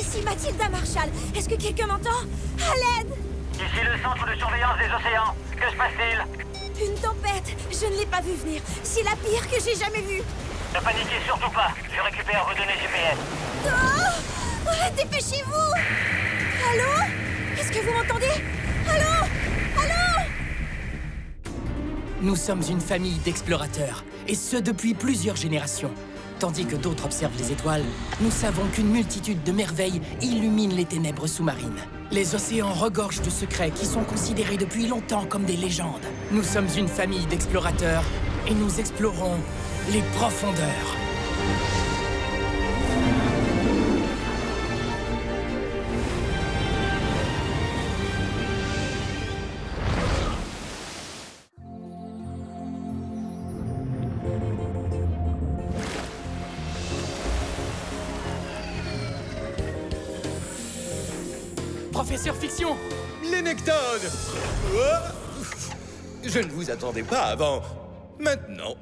Ici Mathilda Marshall. Est-ce que quelqu'un m'entend? À l'aide! Ici le centre de surveillance des océans. Que se passe-t-il? Une tempête. Je ne l'ai pas vue venir. C'est la pire que j'ai jamais vue. Ne paniquez surtout pas. Je récupère vos données GPS. Oh, dépêchez-vous! Allô? Est-ce que vous m'entendez? Allô? Allô? Nous sommes une famille d'explorateurs, et ce depuis plusieurs générations. Tandis que d'autres observent les étoiles, nous savons qu'une multitude de merveilles illumine les ténèbres sous-marines. Les océans regorgent de secrets qui sont considérés depuis longtemps comme des légendes. Nous sommes une famille d'explorateurs, et nous explorons les profondeurs. Professeur Fiction! Les Nectones! Oh, je ne vous attendais pas avant. Maintenant,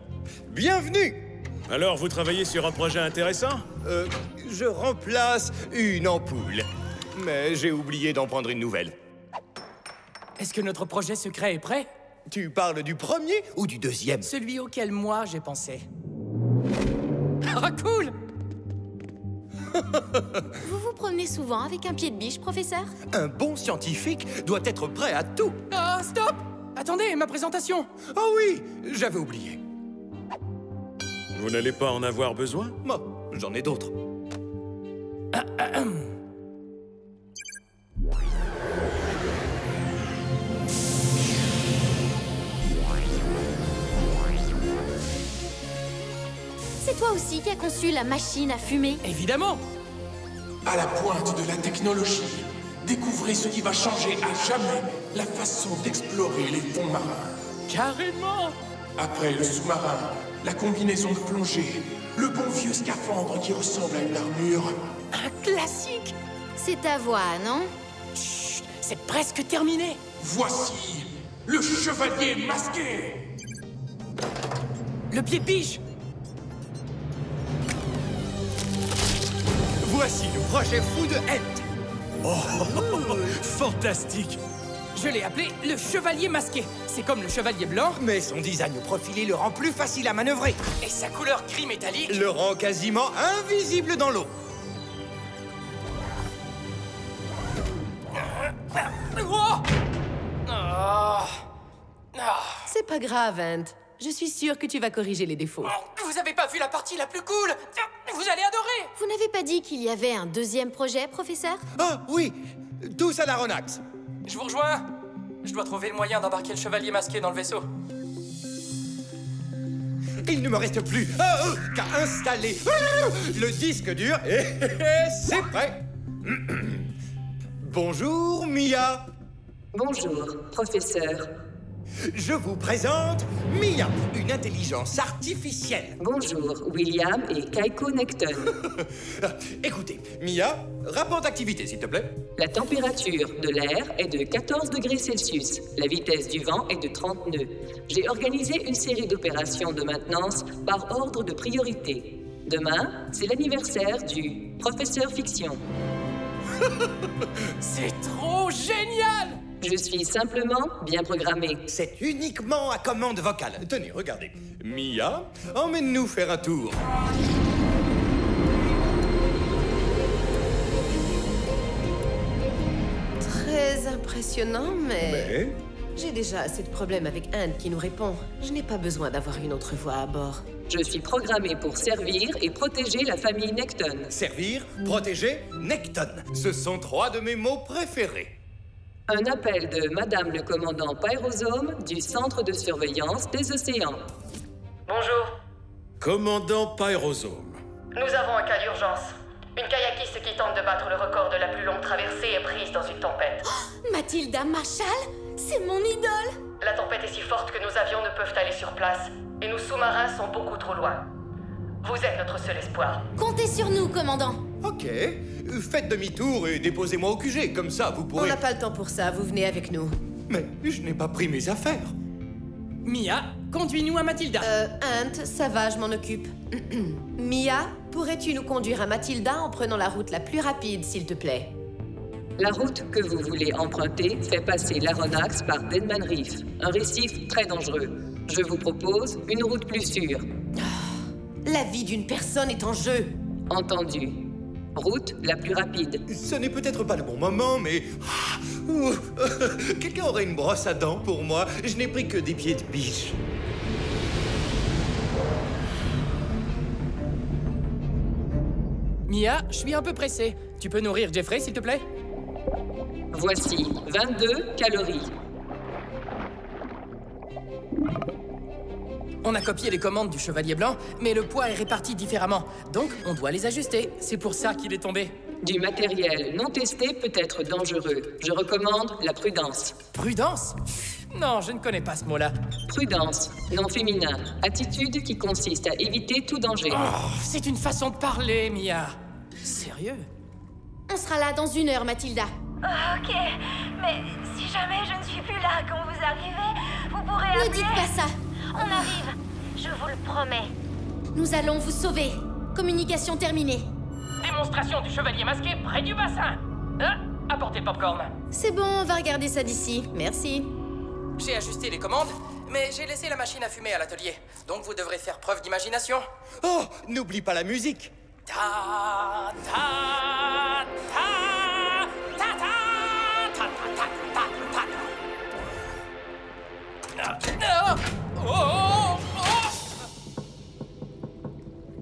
bienvenue! Alors, vous travaillez sur un projet intéressant? Je remplace une ampoule. Mais j'ai oublié d'en prendre une nouvelle. Est-ce que notre projet secret est prêt? Tu parles du premier ou du deuxième? Celui auquel moi j'ai pensé. Ah, cool! Vous vous promenez souvent avec un pied de biche, professeur? Un bon scientifique doit être prêt à tout. Ah, stop! Attendez, ma présentation! Oh oui, j'avais oublié. Vous n'allez pas en avoir besoin? Moi, j'en ai d'autres. C'est toi aussi qui as conçu la machine à fumer? Évidemment! À la pointe de la technologie, découvrez ce qui va changer à jamais la façon d'explorer les fonds marins. Carrément! Après le sous-marin, la combinaison de plongée, le bon vieux scaphandre qui ressemble à une armure. Un classique! C'est ta voix, non? Chut! C'est presque terminé! Voici le chevalier masqué! Le pied de biche! Voici le projet fou de Ent. Oh, fantastique! Je l'ai appelé le chevalier masqué. C'est comme le chevalier blanc, Mais son design profilé le rend plus facile à manœuvrer. et sa couleur gris métallique. Le rend quasiment invisible dans l'eau. Oh! Ah! Ah! C'est pas grave, Ant. Je suis sûre que tu vas corriger les défauts. Vous avez pas vu la partie la plus cool? Vous allez adorer! Vous n'avez pas dit qu'il y avait un deuxième projet, professeur? Ah oui, tous à l'aéronax. Je vous rejoins. Je dois trouver le moyen d'embarquer le chevalier masqué dans le vaisseau. Il ne me reste plus qu'à installer le disque dur et c'est prêt. Bonjour, Mia. Bonjour, professeur. Je vous présente Mia, une intelligence artificielle. Bonjour, William et Kaiko Necton. Écoutez, Mia, rapport d'activité, s'il te plaît. La température de l'air est de 14 degrés Celsius. La vitesse du vent est de 30 nœuds. J'ai organisé une série d'opérations de maintenance par ordre de priorité. Demain, c'est l'anniversaire du professeur Fiction. C'est trop génial! Je suis simplement bien programmé. C'est uniquement à commande vocale. Tenez, regardez. Mia, emmène-nous faire un tour. Très impressionnant, mais... J'ai déjà assez de problèmes avec Ant qui nous répond. Je n'ai pas besoin d'avoir une autre voix à bord. Je suis programmé pour servir et protéger la famille Necton. Servir, protéger, Necton. Ce sont trois de mes mots préférés. Un appel de Madame le commandant Pyrosome du Centre de surveillance des océans. Bonjour. Commandant Pyrosome. Nous avons un cas d'urgence. Une kayakiste qui tente de battre le record de la plus longue traversée est prise dans une tempête. Mathilda Marshall? C'est mon idole! La tempête est si forte que nos avions ne peuvent aller sur place. Et nos sous-marins sont beaucoup trop loin. Vous êtes notre seul espoir. Comptez sur nous, commandant. Ok, faites demi-tour et déposez-moi au QG, comme ça vous On pourrez... n'a pas le temps pour ça, vous venez avec nous. Mais je n'ai pas pris mes affaires. Mia, conduis-nous à Mathilda. Ant, ça va, je m'en occupe. Mia, pourrais-tu nous conduire à Mathilda en prenant la route la plus rapide, s'il te plaît? La route que vous voulez emprunter fait passer l'Aronnax par Denman Reef, un récif très dangereux. Je vous propose une route plus sûre. La vie d'une personne est en jeu. Entendu. Route la plus rapide. Ce n'est peut-être pas le bon moment, mais... Quelqu'un aurait une brosse à dents pour moi? Je n'ai pris que des pieds de biche. Mia, je suis un peu pressé. Tu peux nourrir Jeffrey, s'il te plaît? Voici 22 calories. On a copié les commandes du Chevalier Blanc, mais le poids est réparti différemment. Donc, on doit les ajuster. C'est pour ça qu'il est tombé. Du matériel non testé peut être dangereux. Je recommande la prudence. Prudence? Non, je ne connais pas ce mot-là. Prudence, non féminin. Attitude qui consiste à éviter tout danger. Oh, c'est une façon de parler, Mia. Sérieux? On sera là dans 1 heure, Mathilda. Ok, mais si jamais je ne suis plus là quand vous arrivez, vous pourrez appeler... Ne dites pas ça. On arrive, je vous le promets. Nous allons vous sauver. Communication terminée. Démonstration du chevalier masqué près du bassin. Apportez le popcorn. C'est bon, on va regarder ça d'ici. Merci. J'ai ajusté les commandes, mais j'ai laissé la machine à fumer à l'atelier. Donc vous devrez faire preuve d'imagination. Oh, n'oublie pas la musique. Ta ta ta ta ta ta ta ta ta.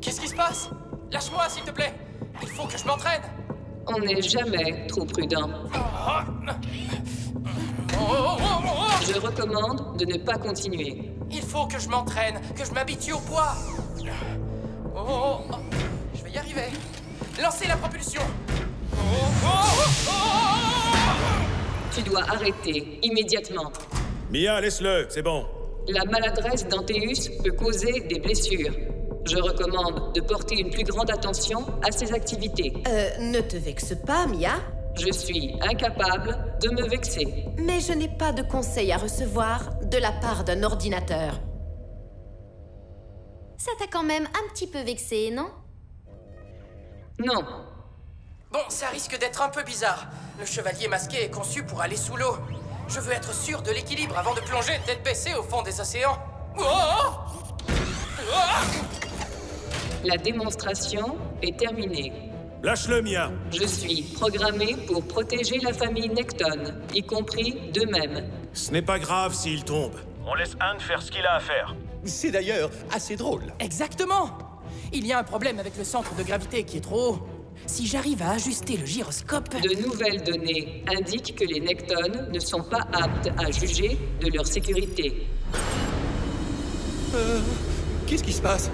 Qu'est-ce qui se passe? Lâche-moi, s'il te plaît. Il faut que je m'entraîne. On n'est jamais trop prudent. Je recommande de ne pas continuer. Il faut que je m'entraîne, que je m'habitue au poids. Je vais y arriver. Lancez la propulsion. Tu dois arrêter immédiatement. Mia, laisse-le, c'est bon. La maladresse d'Anteus peut causer des blessures. Je recommande de porter une plus grande attention à ses activités. Ne te vexe pas, Mia. Je suis incapable de me vexer. Mais je n'ai pas de conseils à recevoir de la part d'un ordinateur. Ça t'a quand même un petit peu vexé, non? Non. Bon, ça risque d'être un peu bizarre. Le chevalier masqué est conçu pour aller sous l'eau. Je veux être sûr de l'équilibre avant de plonger tête baissée au fond des océans. La démonstration est terminée. Lâche-le, Mia. Je suis programmé pour protéger la famille Necton, y compris d'eux-mêmes. Ce n'est pas grave s'il tombe. On laisse Ant faire ce qu'il a à faire. C'est d'ailleurs assez drôle. Exactement. Il y a un problème avec le centre de gravité qui est trop haut. Si j'arrive à ajuster le gyroscope... De nouvelles données indiquent que les Necton ne sont pas aptes à juger de leur sécurité. Qu'est-ce qui se passe?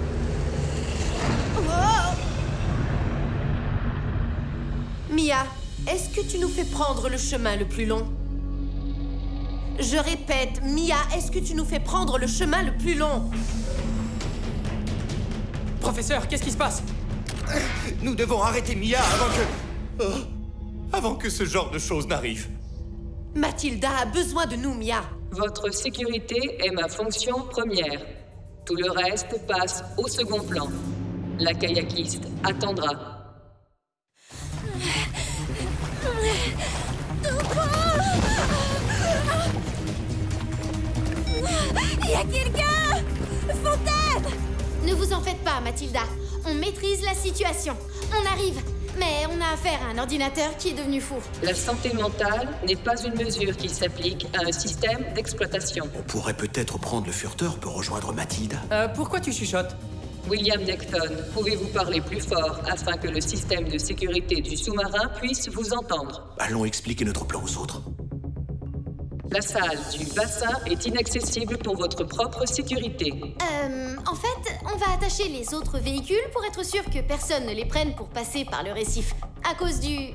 Mia, est-ce que tu nous fais prendre le chemin le plus long? Je répète, Mia, est-ce que tu nous fais prendre le chemin le plus long? Professeur, qu'est-ce qui se passe? Nous devons arrêter Mia avant que ce genre de choses n'arrive. Mathilda a besoin de nous, Mia. Votre sécurité est ma fonction première. Tout le reste passe au second plan. La kayakiste attendra. Il y a quelqu'un! Fontaine! Ne vous en faites pas, Mathilda. On maîtrise la situation. On arrive. Mais on a affaire à un ordinateur qui est devenu fou. La santé mentale n'est pas une mesure qui s'applique à un système d'exploitation. On pourrait peut-être prendre le furteur pour rejoindre Mathilda. Pourquoi tu chuchotes? William Necton, pouvez-vous parler plus fort afin que le système de sécurité du sous-marin puisse vous entendre? Allons expliquer notre plan aux autres. La salle du bassin est inaccessible pour votre propre sécurité. En fait, on va attacher les autres véhicules pour être sûr que personne ne les prenne pour passer par le récif. À cause du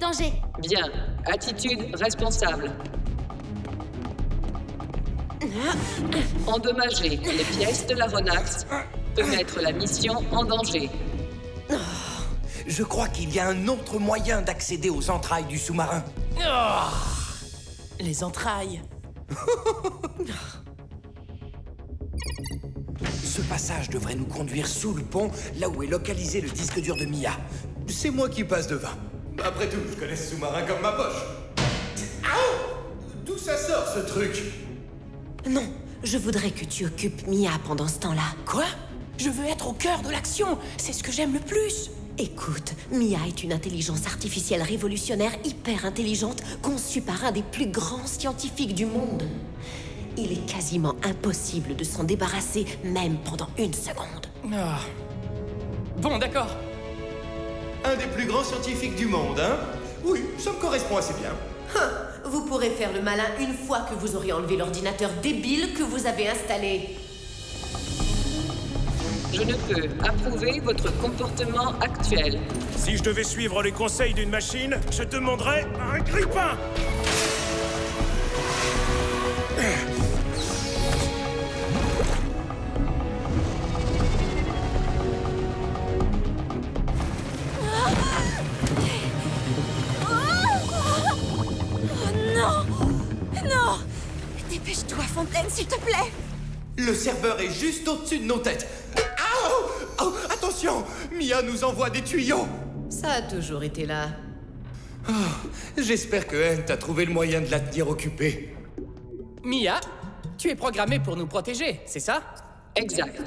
danger. Bien. Attitude responsable. Endommager les pièces de l'Aronnax peut mettre la mission en danger. Je crois qu'il y a un autre moyen d'accéder aux entrailles du sous-marin. Les entrailles. Ce passage devrait nous conduire sous le pont, là où est localisé le disque dur de Mia. C'est moi qui passe devant. Après tout, je connais ce sous-marin comme ma poche. D'où ça sort, ce truc? Non, je voudrais que tu occupes Mia pendant ce temps-là. Quoi? Je veux être au cœur de l'action. C'est ce que j'aime le plus. Écoute, Mia est une intelligence artificielle révolutionnaire hyper intelligente, conçue par un des plus grands scientifiques du monde. Il est quasiment impossible de s'en débarrasser, même pendant une seconde. Ah. Bon, d'accord. Un des plus grands scientifiques du monde, hein? Oui, ça me correspond assez bien. Vous pourrez faire le malin une fois que vous aurez enlevé l'ordinateur débile que vous avez installé. Je ne peux approuver votre comportement actuel. Si je devais suivre les conseils d'une machine, je demanderais un grippin. Non! Dépêche-toi, Fontaine, s'il te plaît! Le serveur est juste au-dessus de nos têtes. Oh, attention! Mia nous envoie des tuyaux! Ça a toujours été là. Oh, j'espère que Ent a trouvé le moyen de la tenir occupée. Mia, tu es programmée pour nous protéger, c'est ça? Exact.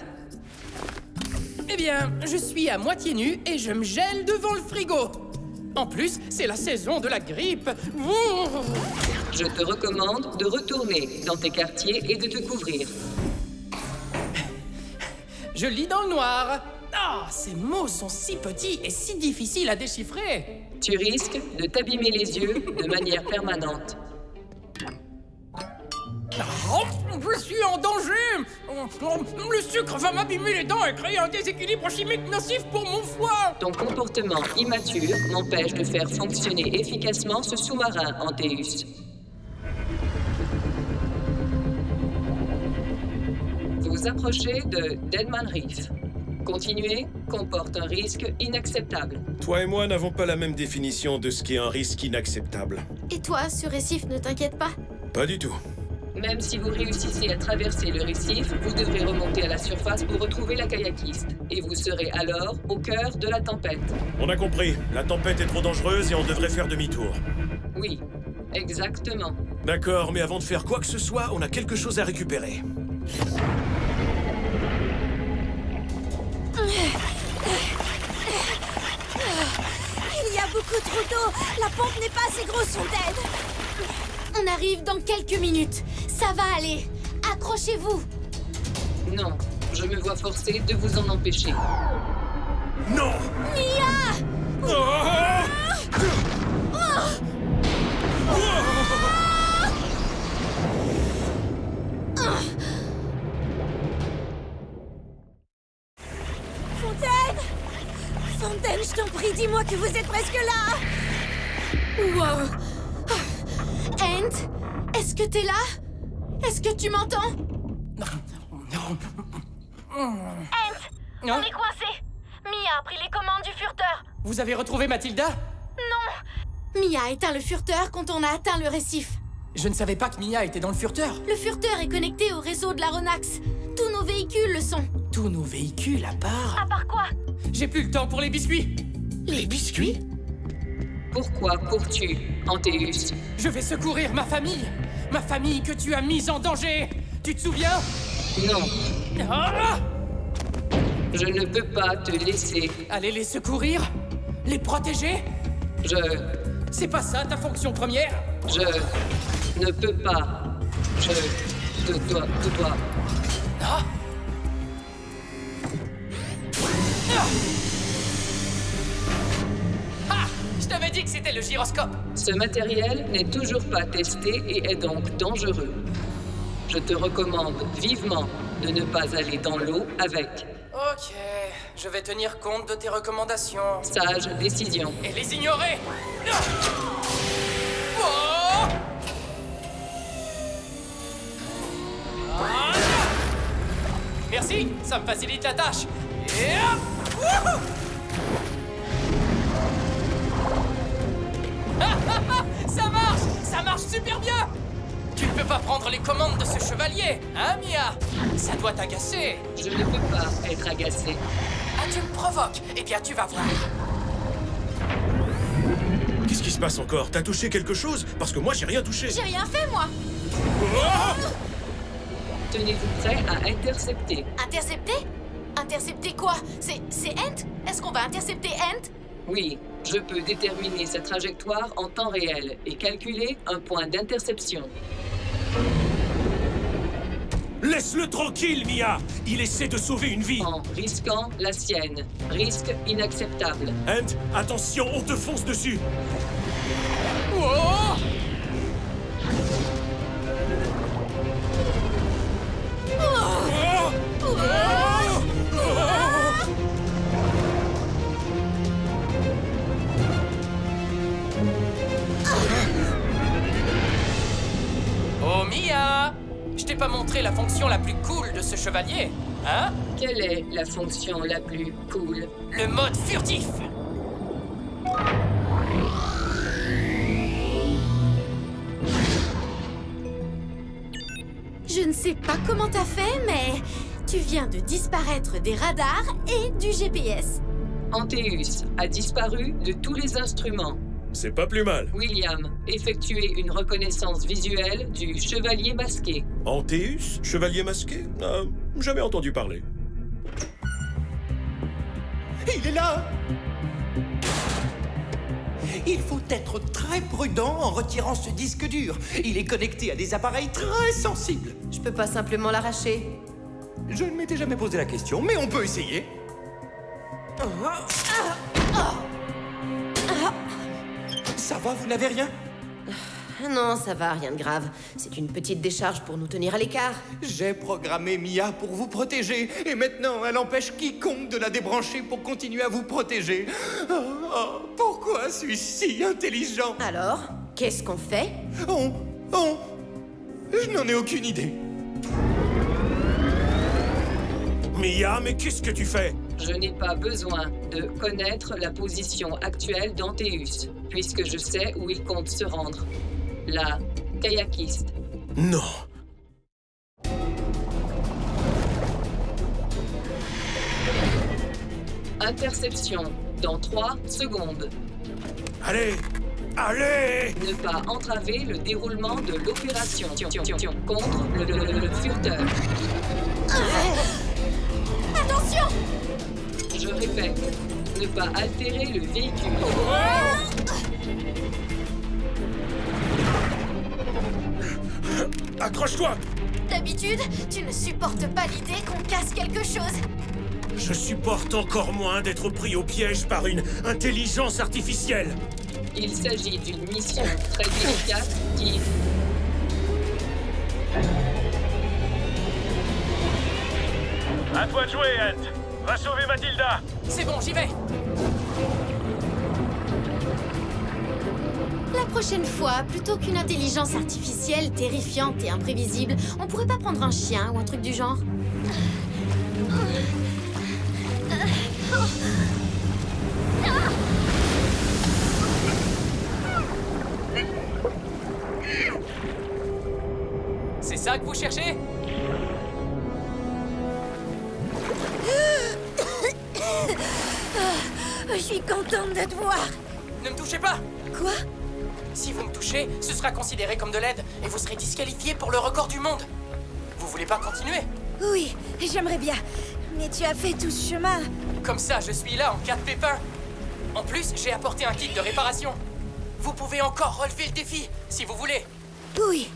Eh bien, je suis à moitié nu et je me gèle devant le frigo. En plus, c'est la saison de la grippe. Je te recommande de retourner dans tes quartiers et de te couvrir. Je lis dans le noir. Ah, ces mots sont si petits et si difficiles à déchiffrer. Tu risques de t'abîmer les yeux de manière permanente. Oh, je suis en danger. Le sucre va m'abîmer les dents et créer un déséquilibre chimique nocif pour mon foie. Ton comportement immature m'empêche de faire fonctionner efficacement ce sous-marin, Antéus. Vous approchez de Deadman Reef. Continuer comporte un risque inacceptable. Toi et moi n'avons pas la même définition de ce qu'est un risque inacceptable. Et toi, ce récif ne t'inquiète pas? Pas du tout. Même si vous réussissez à traverser le récif, vous devrez remonter à la surface pour retrouver la kayakiste. Et vous serez alors au cœur de la tempête. On a compris. La tempête est trop dangereuse et on devrait faire demi-tour. Oui, exactement. D'accord, mais avant de faire quoi que ce soit, on a quelque chose à récupérer. Il y a beaucoup trop d'eau. La pompe n'est pas assez grosse, Fontaine. On arrive dans quelques minutes. Ça va aller. Accrochez-vous. Non, je me vois forcé de vous en empêcher. Non! Mia! Fontaine! Fontaine, je t'en prie, dis-moi que vous êtes presque là! Wow! Ent, est-ce que t'es là? Est-ce que tu m'entends? Ent, on est coincé. Mia a pris les commandes du furteur. Vous avez retrouvé Mathilda? Non! Mia a éteint le furteur quand on a atteint le récif. Je ne savais pas que Mia était dans le furteur. Le furteur est connecté au réseau de l'Aronax. Tous nos véhicules le sont. Tous nos véhicules à part? À part quoi? J'ai plus le temps pour les biscuits. Les biscuits? Pourquoi cours-tu, Antéus? Je vais secourir ma famille. Ma famille que tu as mise en danger. Tu te souviens? Non. Ah! Je ne peux pas te laisser. Aller les secourir? Les protéger? C'est pas ça ta fonction première? Je ne peux pas. Je te dois. Ah! Ah! Je t'avais dit que c'était le gyroscope. Ce matériel n'est toujours pas testé et est donc dangereux. Je te recommande vivement de ne pas aller dans l'eau avec. Ok, je vais tenir compte de tes recommandations. Sage décision. Et les ignorer. Oh! Merci, ça me facilite la tâche. Et hop! Wouhou! Ça marche super bien. Tu ne peux pas prendre les commandes de ce chevalier, hein, Mia? Ça doit t'agacer. Je ne peux pas être agacé. Ah, tu me provoques. Eh bien, tu vas voir. Qu'est-ce qui se passe encore? T'as touché quelque chose? Parce que moi, j'ai rien touché. J'ai rien fait, moi. Tenez-vous prêt à intercepter. Intercepter? Intercepter quoi? C'est Ent? Est-ce qu'on va intercepter Ent? Oui, je peux déterminer sa trajectoire en temps réel et calculer un point d'interception. Laisse-le tranquille, Mia! Il essaie de sauver une vie! En risquant la sienne. Risque inacceptable. Ent, attention, on te fonce dessus! Oh! Oh, Mia! Je t'ai pas montré la fonction la plus cool de ce chevalier, hein? Quelle est la fonction la plus cool? Le mode furtif! Je ne sais pas comment t'as fait, mais tu viens de disparaître des radars et du GPS. Antéus a disparu de tous les instruments. C'est pas plus mal. William, effectuez une reconnaissance visuelle du chevalier masqué. Antéus? Chevalier masqué? Jamais entendu parler. Il est là! Il faut être très prudent en retirant ce disque dur. Il est connecté à des appareils très sensibles. Je peux pas simplement l'arracher. Je ne m'étais jamais posé la question, mais on peut essayer. Ça va, vous n'avez rien? Non, ça va, rien de grave. C'est une petite décharge pour nous tenir à l'écart. J'ai programmé Mia pour vous protéger, et maintenant elle empêche quiconque de la débrancher pour continuer à vous protéger. Pourquoi suis-je si intelligent? Alors, qu'est-ce qu'on fait? Je n'en ai aucune idée. Mia, mais qu'est-ce que tu fais? Je n'ai pas besoin de connaître la position actuelle d'Antéus, puisque je sais où il compte se rendre. La kayakiste. Non. Interception dans 3 secondes. Allez! Allez! Ne pas entraver le déroulement de l'opération contre le furteur. Attention! Je répète, ne pas altérer le véhicule. Accroche-toi! D'habitude, tu ne supportes pas l'idée qu'on casse quelque chose. Je supporte encore moins d'être pris au piège par une intelligence artificielle. Il s'agit d'une mission très délicate qui... À toi de jouer, Ent. Va sauver Mathilda. C'est bon, j'y vais. La prochaine fois, plutôt qu'une intelligence artificielle terrifiante et imprévisible, on pourrait pas prendre un chien ou un truc du genre? C'est ça que vous cherchez? Je suis contente de te voir. Ne me touchez pas! Quoi? Si vous me touchez, ce sera considéré comme de l'aide et vous serez disqualifié pour le record du monde. Vous voulez pas continuer? Oui, j'aimerais bien. Mais tu as fait tout ce chemin. Comme ça, je suis là en cas de pépin. En plus, j'ai apporté un kit de réparation. Vous pouvez encore relever le défi, si vous voulez. Oui,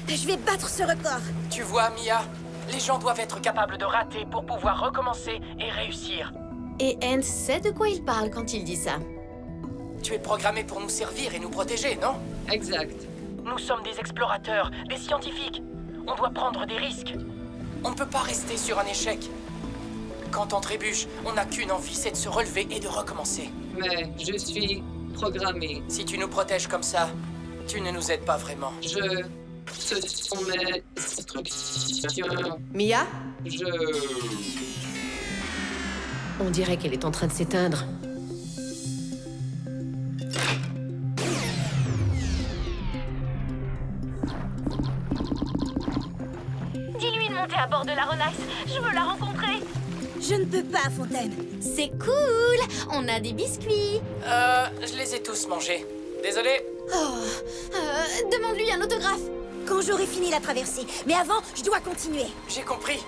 je vais battre ce record. Tu vois, Mia, les gens doivent être capables de rater pour pouvoir recommencer et réussir. Et Ent sait de quoi il parle quand il dit ça. Tu es programmé pour nous servir et nous protéger, non? Exact. Nous sommes des explorateurs, des scientifiques. On doit prendre des risques. On ne peut pas rester sur un échec. Quand on trébuche, on n'a qu'une envie, c'est de se relever et de recommencer. Mais je suis programmé. Si tu nous protèges comme ça, tu ne nous aides pas vraiment. Ce sont mes instructions. Mia? Je... On dirait qu'elle est en train de s'éteindre. de l'Aeronix. Je veux la rencontrer. Je ne peux pas, Fontaine. C'est cool. On a des biscuits. Je les ai tous mangés. Désolé. Demande-lui un autographe. Quand j'aurai fini la traversée. Mais avant, je dois continuer. J'ai compris.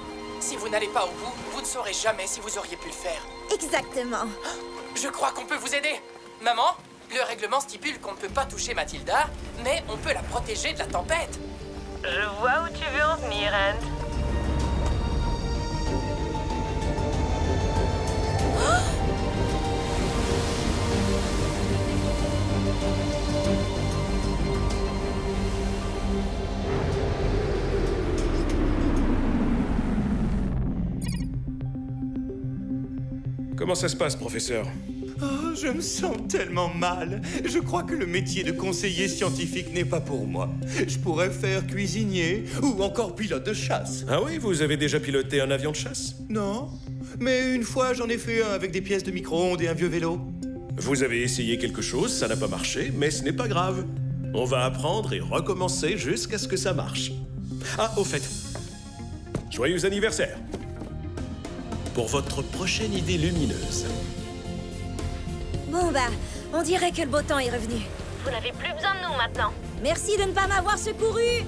Si vous n'allez pas au bout, vous ne saurez jamais si vous auriez pu le faire. Exactement. Je crois qu'on peut vous aider. Maman, le règlement stipule qu'on ne peut pas toucher Mathilda, mais on peut la protéger de la tempête. Je vois où tu veux en venir, Ant. Comment ça se passe, professeur? Oh, je me sens tellement mal. Je crois que le métier de conseiller scientifique n'est pas pour moi. Je pourrais faire cuisinier ou encore pilote de chasse. Ah oui, vous avez déjà piloté un avion de chasse? Non, mais une fois j'en ai fait un avec des pièces de micro-ondes et un vieux vélo. Vous avez essayé quelque chose, ça n'a pas marché, mais ce n'est pas grave. On va apprendre et recommencer jusqu'à ce que ça marche. Ah, au fait, joyeux anniversaire pour votre prochaine idée lumineuse. Bon bah, on dirait que le beau temps est revenu. Vous n'avez plus besoin de nous maintenant. Merci de ne pas m'avoir secouru.